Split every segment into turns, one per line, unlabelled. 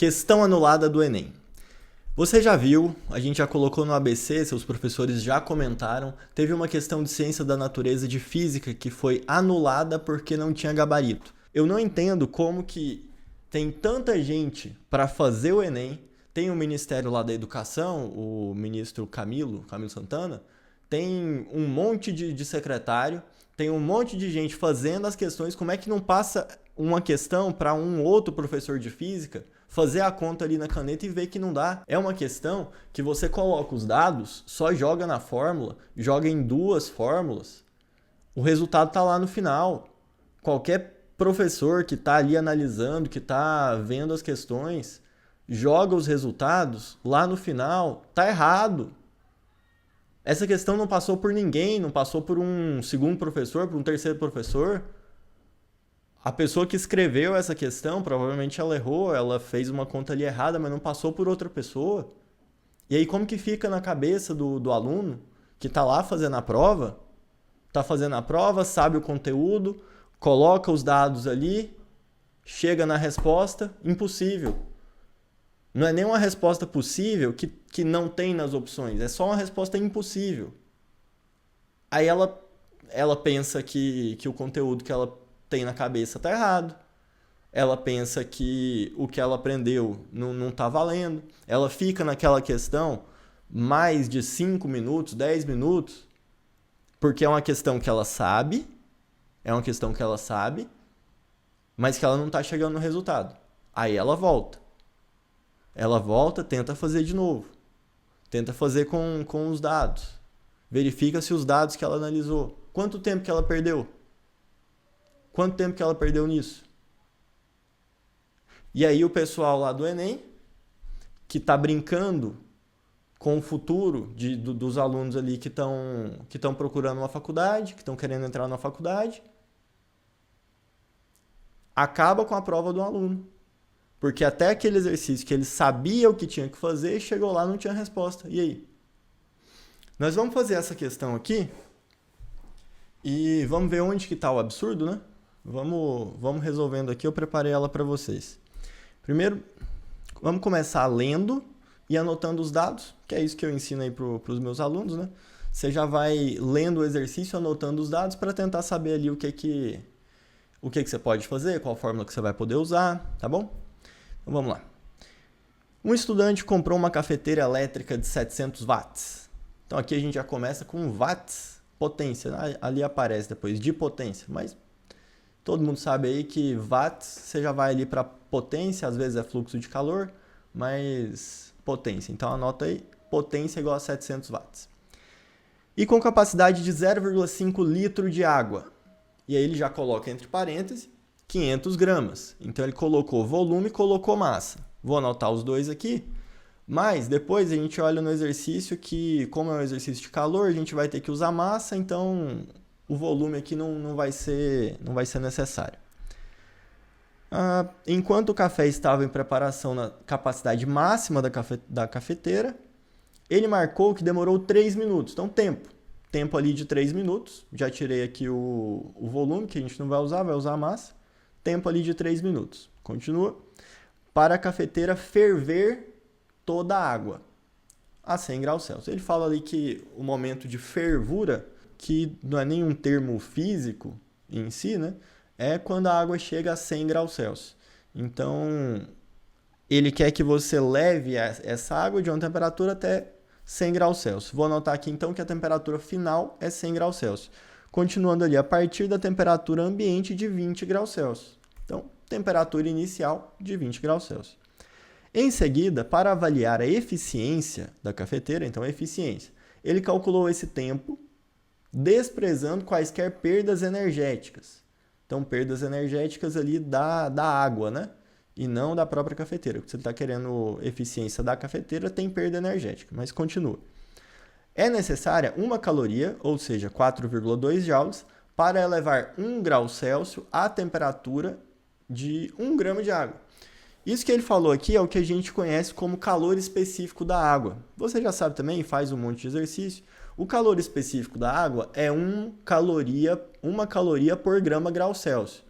Questão anulada do Enem. Você já viu, a gente já colocou no ABC, seus professores já comentaram, teve uma questão de ciência da natureza de física que foi anulada porque não tinha gabarito. Eu não entendo como que tem tanta gente para fazer o Enem, tem o Ministério lá da Educação, o ministro Camilo Santana, tem um monte de secretário, tem um monte de gente fazendo as questões, como é que não passa uma questão para um outro professor de física fazer a conta ali na caneta e ver que não dá? É uma questão que você coloca os dados, só joga na fórmula, joga em duas fórmulas, o resultado está lá no final. Qualquer professor que está ali analisando, que está vendo as questões, joga os resultados lá no final, tá errado. Essa questão não passou por ninguém, não passou por um segundo professor, por um terceiro professor. A pessoa que escreveu essa questão, provavelmente ela errou, ela fez uma conta ali errada, mas não passou por outra pessoa. E aí como que fica na cabeça do aluno que está lá fazendo a prova, sabe o conteúdo, coloca os dados ali, chega na resposta, impossível. Não é nem uma resposta possível que não tem nas opções, é só uma resposta impossível. Aí ela pensa que o conteúdo que ela tem na cabeça está errado. Ela pensa que o que ela aprendeu não está valendo. Ela fica naquela questão mais de 5 minutos, 10 minutos, porque é uma questão que ela sabe, mas que ela não está chegando no resultado. Aí ela volta. Ela volta, tenta fazer de novo. Tenta fazer com os dados. Verifica se os dados que ela analisou. Quanto tempo que ela perdeu? Quanto tempo que ela perdeu nisso? E aí o pessoal lá do Enem, que está brincando com o futuro dos alunos ali que estão procurando uma faculdade, que estão querendo entrar na faculdade, acaba com a prova do aluno. Porque até aquele exercício que ele sabia o que tinha que fazer, chegou lá e não tinha resposta. E aí? Nós vamos fazer essa questão aqui e vamos ver onde que está o absurdo, né? Vamos resolvendo aqui, eu preparei ela para vocês. Primeiro, vamos começar lendo e anotando os dados, que é isso que eu ensino aí para os meus alunos, né? Você já vai lendo o exercício, anotando os dados para tentar saber ali o que você pode fazer, qual fórmula que você vai poder usar, tá bom? Então vamos lá. Um estudante comprou uma cafeteira elétrica de 700 watts. Então aqui a gente já começa com watts, potência. Ali aparece depois de potência, mas todo mundo sabe aí que watts, você já vai ali para potência, às vezes é fluxo de calor, mas potência. Então anota aí, potência igual a 700 watts. E com capacidade de 0,5 litro de água. E aí ele já coloca entre parênteses 500 gramas. Então ele colocou volume e colocou massa. Vou anotar os dois aqui. Mas depois a gente olha no exercício que, como é um exercício de calor, a gente vai ter que usar massa, então o volume aqui não vai ser necessário. Enquanto o café estava em preparação na capacidade máxima da cafeteira, ele marcou que demorou 3 minutos. Então, tempo ali de 3 minutos. Já tirei aqui o volume, que a gente não vai usar a massa. Tempo ali de 3 minutos. Continua. Para a cafeteira ferver toda a água a 100 graus Celsius. Ele fala ali que o momento de fervura, que não é nenhum termo físico em si, né? É quando a água chega a 100 graus Celsius. Então, ele quer que você leve essa água de uma temperatura até 100 graus Celsius. Vou anotar aqui então que a temperatura final é 100 graus Celsius. Continuando ali, a partir da temperatura ambiente de 20 graus Celsius. Então, temperatura inicial de 20 graus Celsius. Em seguida, para avaliar a eficiência da cafeteira, então a eficiência, ele calculou esse tempo desprezando quaisquer perdas energéticas. Então, perdas energéticas ali da água, né? E não da própria cafeteira. Porque se ele está querendo eficiência da cafeteira, tem perda energética. Mas continua. É necessária 1 caloria, ou seja, 4,2 joules, para elevar 1 grau Celsius a temperatura de 1 grama de água. Isso que ele falou aqui é o que a gente conhece como calor específico da água. Você já sabe também, faz um monte de exercício. O calor específico da água é 1 caloria por grama grau Celsius.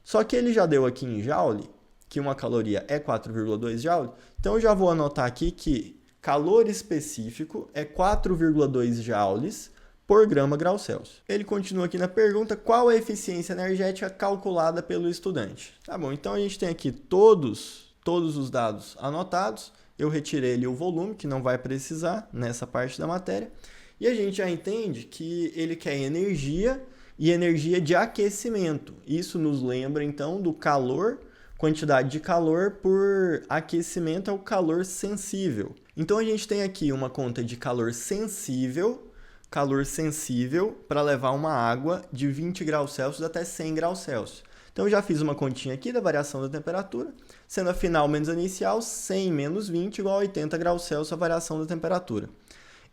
Só que ele já deu aqui em joule que uma caloria é 4,2 joules, então eu já vou anotar aqui que calor específico é 4,2 joules por grama grau Celsius. Ele continua aqui na pergunta, qual a eficiência energética calculada pelo estudante? Tá bom, então a gente tem aqui todos os dados anotados, eu retirei ali o volume, que não vai precisar nessa parte da matéria, e a gente já entende que ele quer energia e energia de aquecimento. Isso nos lembra, então, do calor, quantidade de calor por aquecimento é o calor sensível. Então, a gente tem aqui uma conta de calor sensível para levar uma água de 20 graus Celsius até 100 graus Celsius. Então, eu já fiz uma continha aqui da variação da temperatura, sendo a final menos a inicial, 100 menos 20 igual a 80 graus Celsius a variação da temperatura.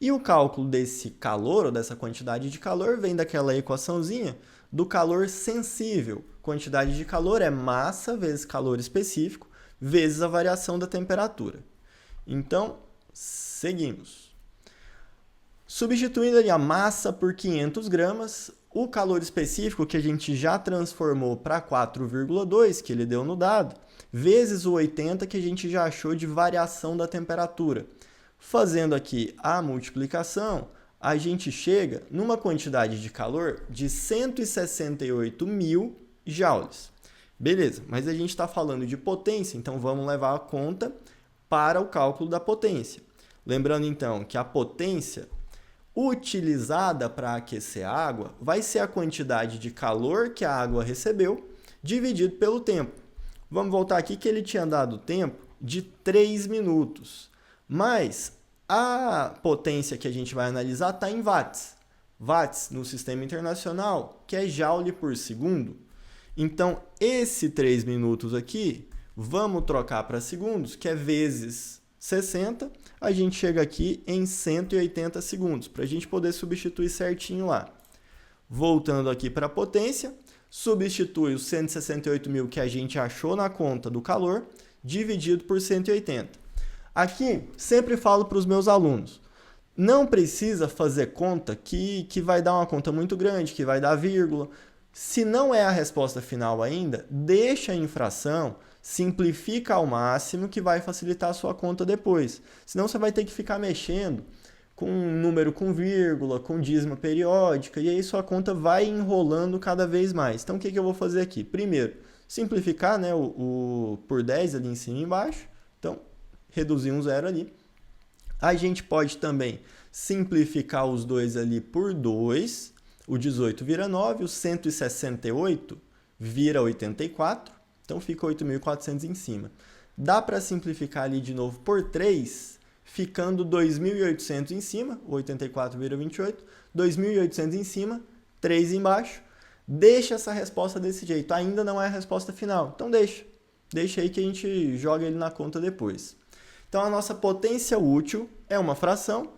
E o cálculo desse calor, ou dessa quantidade de calor, vem daquela equaçãozinha do calor sensível. Quantidade de calor é massa vezes calor específico, vezes a variação da temperatura. Então, seguimos. Substituindo ali a massa por 500 gramas, o calor específico, que a gente já transformou para 4,2, que ele deu no dado, vezes o 80, que a gente já achou de variação da temperatura. Fazendo aqui a multiplicação, a gente chega numa quantidade de calor de 168.000 joules. Beleza, mas a gente está falando de potência, então vamos levar a conta para o cálculo da potência. Lembrando então que a potência utilizada para aquecer a água vai ser a quantidade de calor que a água recebeu dividido pelo tempo. Vamos voltar aqui que ele tinha dado tempo de 3 minutos. Mas a potência que a gente vai analisar está em watts. Watts no sistema internacional, que é joule por segundo. Então, esse 3 minutos aqui, vamos trocar para segundos, que é vezes 60. A gente chega aqui em 180 segundos, para a gente poder substituir certinho lá. Voltando aqui para a potência, substitui os 168.000 que a gente achou na conta do calor, dividido por 180. Aqui, sempre falo para os meus alunos, não precisa fazer conta que vai dar uma conta muito grande, que vai dar vírgula. Se não é a resposta final ainda, deixa a infração, simplifica ao máximo que vai facilitar a sua conta depois. Senão você vai ter que ficar mexendo com um número com vírgula, com dízima periódica, e aí sua conta vai enrolando cada vez mais. Então, o que eu vou fazer aqui? Primeiro, simplificar, né, o por 10 ali em cima e embaixo. Então, reduzir um zero ali. A gente pode também simplificar os dois ali por 2. O 18 vira 9, o 168 vira 84. Então, fica 8.400 em cima. Dá para simplificar ali de novo por 3, ficando 2.800 em cima. O 84 vira 28. 2.800 em cima, 3 embaixo. Deixa essa resposta desse jeito. Ainda não é a resposta final. Então, deixa. Deixa aí que a gente joga ele na conta depois. Então, a nossa potência útil é uma fração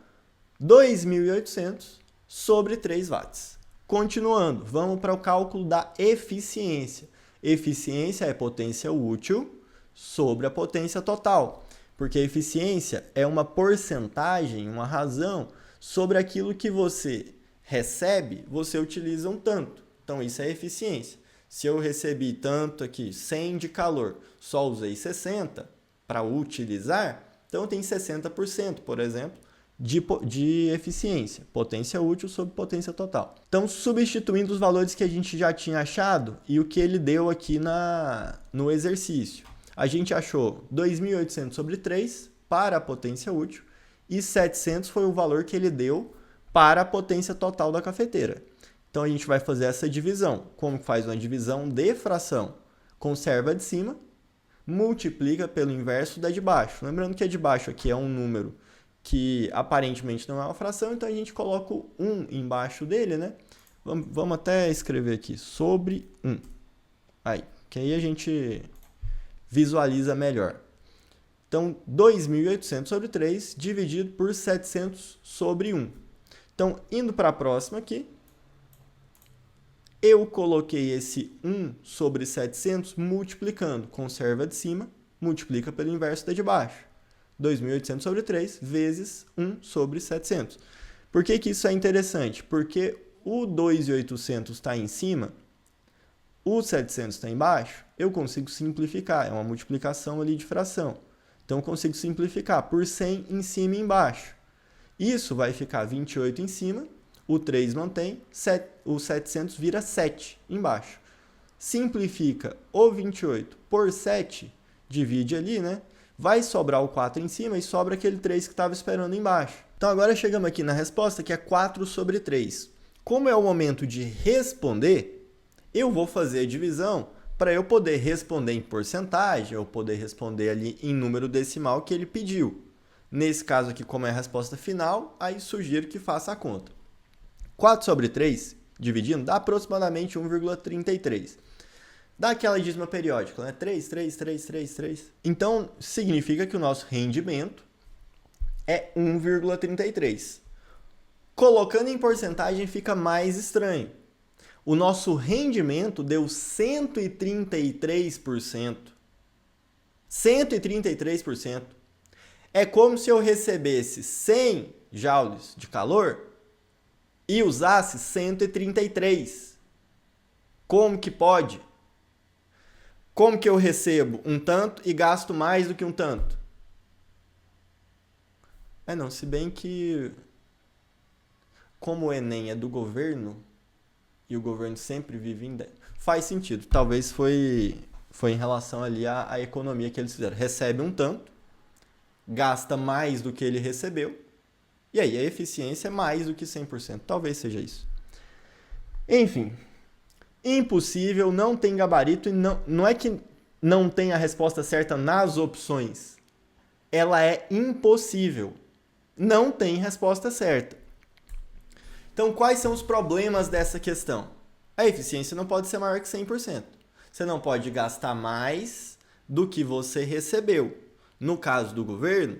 2.800 sobre 3 watts. Continuando, vamos para o cálculo da eficiência. Eficiência é potência útil sobre a potência total, porque a eficiência é uma porcentagem, uma razão sobre aquilo que você recebe, você utiliza um tanto. Então, isso é eficiência. Se eu recebi tanto aqui, 100 de calor, só usei 60 para utilizar, então tem 60%, por exemplo, de eficiência, potência útil sobre potência total. Então, substituindo os valores que a gente já tinha achado e o que ele deu aqui no exercício. A gente achou 2.800 sobre 3 para a potência útil e 700 foi o valor que ele deu para a potência total da cafeteira. Então, a gente vai fazer essa divisão. Como faz uma divisão de fração? Conserva de cima, multiplica pelo inverso da de baixo. Lembrando que a de baixo aqui é um número que aparentemente não é uma fração, então a gente coloca o 1 embaixo dele, né? Vamos até escrever aqui, sobre 1. Aí, que aí a gente visualiza melhor. Então, 2.800 sobre 3 dividido por 700 sobre 1. Então, indo para a próxima aqui, eu coloquei esse 1 sobre 700 multiplicando. Conserva de cima, multiplica pelo inverso da de baixo. 2.800 sobre 3 vezes 1 sobre 700. Por que isso é interessante? Porque o 2.800 está em cima, o 700 está embaixo, eu consigo simplificar, é uma multiplicação ali de fração. Então eu consigo simplificar por 100 em cima e embaixo. Isso vai ficar 28 em cima, o 3 mantém, o 700 vira 7 embaixo. Simplifica o 28 por 7, divide ali, né? Vai sobrar o 4 em cima e sobra aquele 3 que estava esperando embaixo. Então agora chegamos aqui na resposta que é 4 sobre 3. Como é o momento de responder, eu vou fazer a divisão para eu poder responder em porcentagem, eu poder responder ali em número decimal que ele pediu. Nesse caso aqui, como é a resposta final, aí sugiro que faça a conta. 4 sobre 3, dividindo, dá aproximadamente 1,33. Dá aquela dízima periódica, né? 3, 3, 3, 3, 3. Então, significa que o nosso rendimento é 1,33. Colocando em porcentagem fica mais estranho. O nosso rendimento deu 133%. 133%. É como se eu recebesse 100 joules de calor e usasse 133. Como que pode? Como que eu recebo um tanto e gasto mais do que um tanto? Não, se bem que como o Enem é do governo e o governo sempre vive em... Faz sentido. Talvez foi em relação ali à economia que eles fizeram. Recebe um tanto, gasta mais do que ele recebeu, e aí a eficiência é mais do que 100%. Talvez seja isso. Enfim, impossível, não tem gabarito, e não é que não tem a resposta certa nas opções. Ela é impossível. Não tem resposta certa. Então, quais são os problemas dessa questão? A eficiência não pode ser maior que 100%. Você não pode gastar mais do que você recebeu. No caso do governo,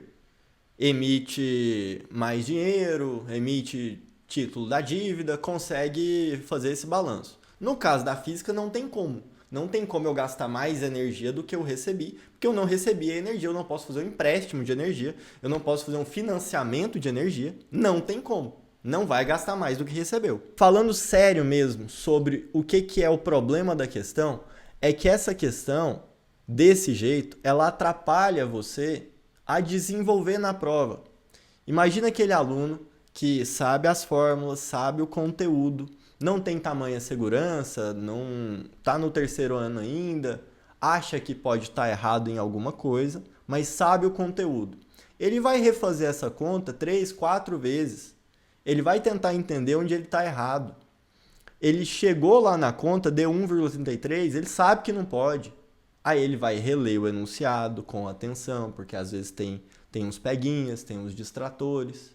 emite mais dinheiro, emite título da dívida, consegue fazer esse balanço. No caso da física, não tem como. Não tem como eu gastar mais energia do que eu recebi, porque eu não recebi a energia, eu não posso fazer um empréstimo de energia, eu não posso fazer um financiamento de energia, não tem como. Não vai gastar mais do que recebeu. Falando sério mesmo sobre o que é o problema da questão, é que essa questão, desse jeito, ela atrapalha você a desenvolver na prova. Imagina aquele aluno que sabe as fórmulas, sabe o conteúdo, não tem tamanha segurança, não está no terceiro ano ainda, acha que pode estar errado em alguma coisa, mas sabe o conteúdo. Ele vai refazer essa conta 3, 4 vezes. Ele vai tentar entender onde ele está errado. Ele chegou lá na conta, deu 1,33, ele sabe que não pode. Aí ele vai reler o enunciado com atenção, porque às vezes tem uns peguinhas, tem uns distratores.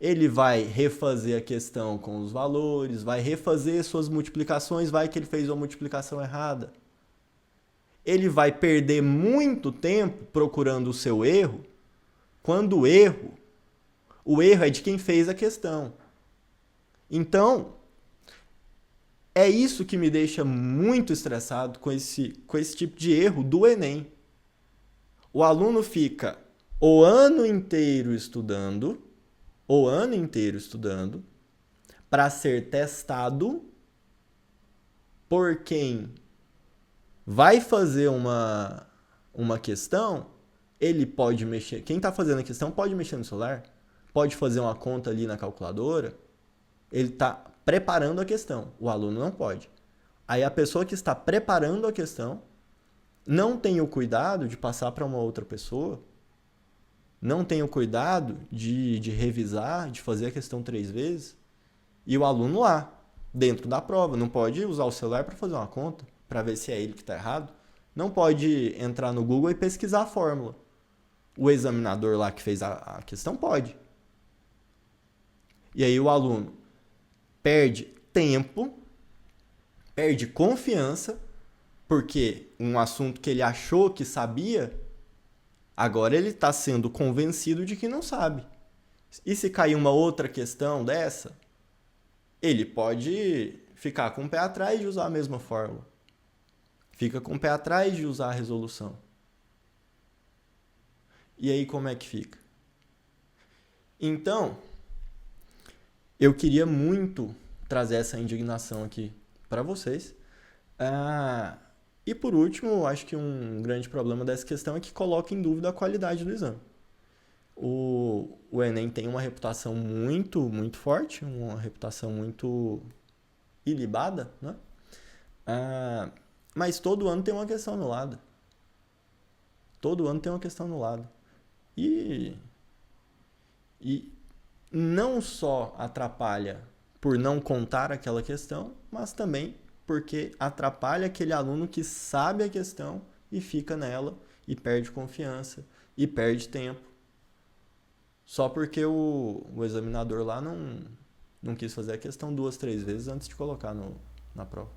Ele vai refazer a questão com os valores, vai refazer suas multiplicações, vai que ele fez uma multiplicação errada. Ele vai perder muito tempo procurando o seu erro, quando o erro é de quem fez a questão. Então, é isso que me deixa muito estressado com esse tipo de erro do Enem. O aluno fica o ano inteiro estudando para ser testado por quem vai fazer uma questão, ele pode mexer. Quem está fazendo a questão pode mexer no celular, pode fazer uma conta ali na calculadora, ele está preparando a questão, o aluno não pode. Aí a pessoa que está preparando a questão não tem o cuidado de passar para uma outra pessoa, não tem o cuidado de revisar, de fazer a questão 3 vezes, e o aluno lá, dentro da prova, não pode usar o celular para fazer uma conta, para ver se é ele que está errado, não pode entrar no Google e pesquisar a fórmula. O examinador lá que fez a questão pode. E aí o aluno perde tempo, perde confiança, porque um assunto que ele achou que sabia, agora ele está sendo convencido de que não sabe. E se cair uma outra questão dessa, ele pode ficar com o pé atrás de usar a mesma fórmula. Fica com o pé atrás de usar a resolução. E aí como é que fica? Então, eu queria muito trazer essa indignação aqui para vocês. E por último, eu acho que um grande problema dessa questão é que coloca em dúvida a qualidade do exame. O Enem tem uma reputação muito forte, uma reputação muito ilibada, né? Ah, mas todo ano tem uma questão anulada. Todo ano tem uma questão anulada. E, e não só atrapalha por não contar aquela questão, mas também porque atrapalha aquele aluno que sabe a questão e fica nela e perde confiança e perde tempo. Só porque o examinador lá não quis fazer a questão 2, 3 vezes antes de colocar na prova.